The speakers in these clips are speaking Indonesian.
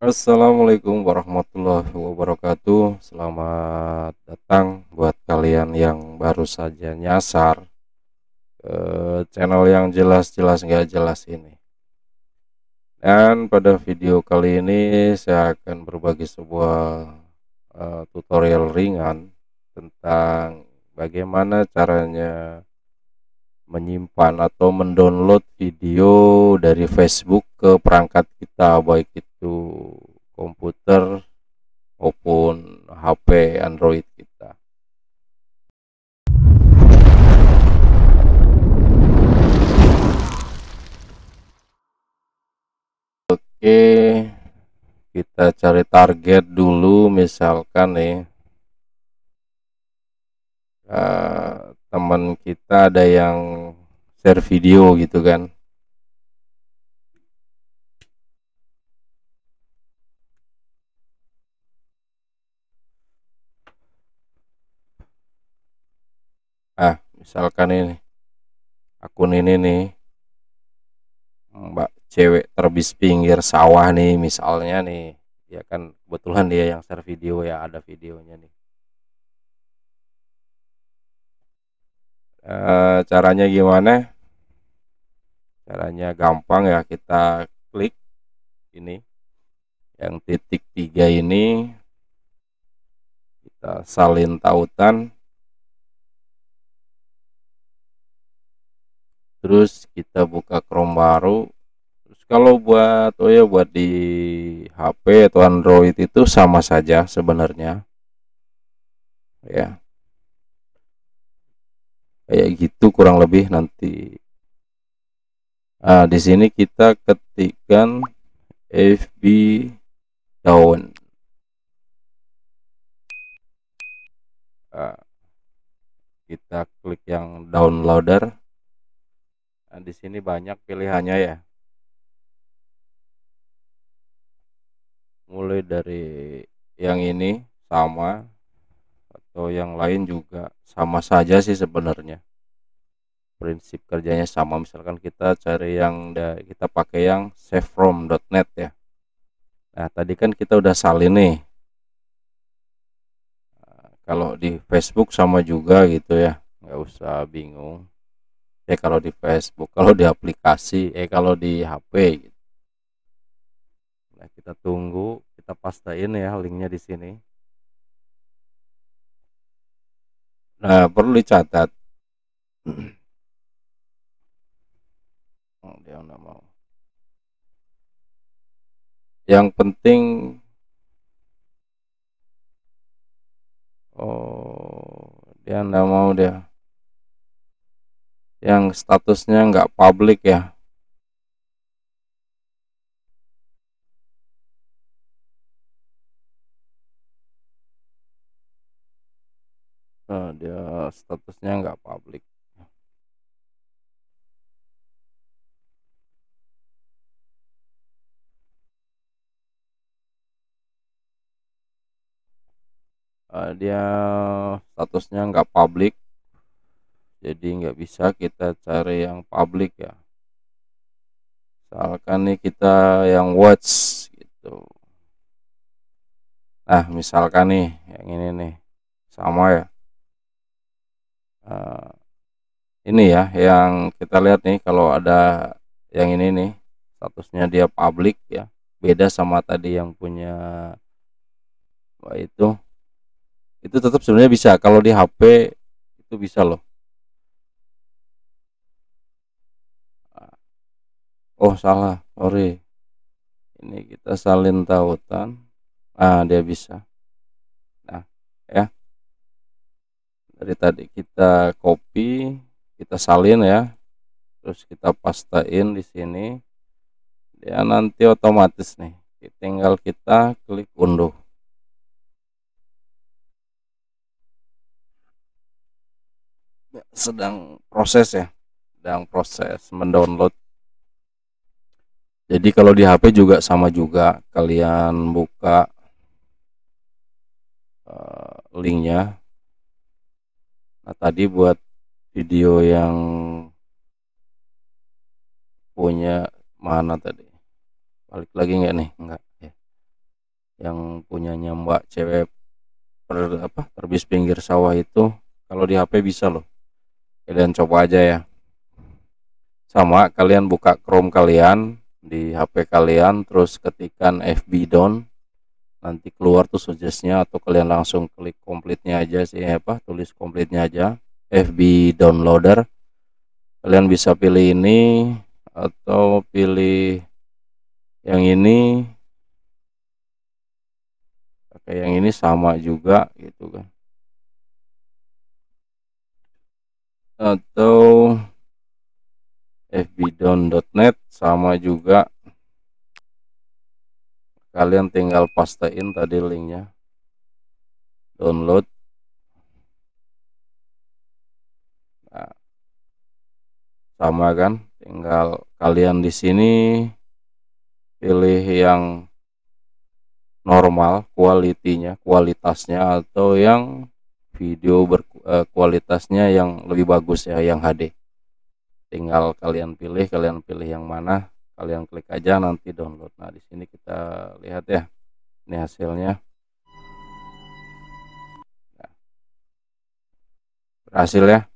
Assalamualaikum warahmatullahi wabarakatuh. Selamat datang buat kalian yang baru saja nyasar ke channel yang jelas-jelas nggak jelas ini. Dan pada video kali ini saya akan berbagi sebuah tutorial ringan tentang bagaimana caranya menyimpan atau mendownload video dari Facebook ke perangkat kita, baik itu komputer maupun HP Android kita. Oke, kita cari target dulu, misalkan nih teman kita ada yang share video gitu kan. Misalkan ini akun ini nih, Mbak cewek terbis pinggir sawah nih misalnya nih, ya kan kebetulan dia yang share video, ya ada videonya nih. Caranya gimana? Caranya gampang ya, kita klik ini yang titik 3 ini, kita salin tautan, terus kita buka Chrome baru. Terus kalau buat di HP atau Android itu sama saja sebenarnya ya, kayak gitu kurang lebih. Nanti di sini kita ketikkan FB down. Nah, kita klik yang downloader. Nah, di sini banyak pilihannya ya, mulai dari yang ini sama atau yang lain juga sama saja sih sebenarnya, prinsip kerjanya sama. Misalkan kita cari kita pakai yang savefrom.net ya. Nah, tadi kan kita udah salin nih. Kalau di Facebook sama juga gitu ya, nggak usah bingung. Kalau di Facebook, kalau di aplikasi, kalau di HP gitu. Nah, kita tunggu, kita pastiin ya linknya di sini. Nah, perlu dicatat. Dia nggak mau. Yang penting, dia nggak mau, dia yang statusnya nggak publik ya. Dia statusnya nggak publik. Dia statusnya nggak publik, jadi nggak bisa kita cari yang publik ya. Misalkan nih kita yang watch gitu. Nah, misalkan nih yang ini nih sama ya. Ini ya yang kita lihat nih, kalau ada yang ini nih statusnya dia publik ya, beda sama tadi yang punya itu tetap sebenarnya bisa. Kalau di HP itu bisa loh. Oh, salah, sorry, ini kita salin tautan. Dia bisa. Nah ya, dari tadi kita copy, kita salin ya, terus kita pastain di sini, dia nanti otomatis nih, tinggal kita klik unduh. Sedang proses ya, sedang proses mendownload. Jadi kalau di HP juga sama juga, kalian buka linknya. Nah, tadi buat video yang punya mana tadi, balik lagi nggak nih, nggak ya. yang punyanya Mbak cewek terbis pinggir sawah itu, kalau di HP bisa loh. Kalian coba aja ya. Sama, kalian buka Chrome kalian di HP kalian, terus ketikan FB down, nanti keluar tuh suggestnya, atau kalian langsung klik komplitnya aja sih, tulis komplitnya aja, FB downloader. Kalian bisa pilih ini atau pilih yang ini, pakai yang ini sama juga gitu kan, atau fbdown.net sama juga, kalian tinggal pastein tadi linknya, download. Nah, sama kan, tinggal kalian di sini pilih yang normal kualitasnya, atau yang video kualitasnya yang lebih bagus ya, yang HD. Tinggal kalian pilih yang mana, kalian klik aja nanti download. Nah, di sini kita lihat ya, ini hasilnya. Nah, berhasil ya.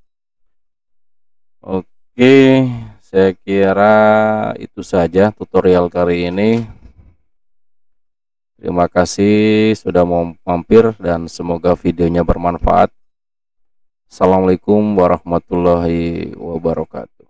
Oke, saya kira itu saja tutorial kali ini. Terima kasih sudah mau mampir dan semoga videonya bermanfaat. Assalamualaikum warahmatullahi wabarakatuh.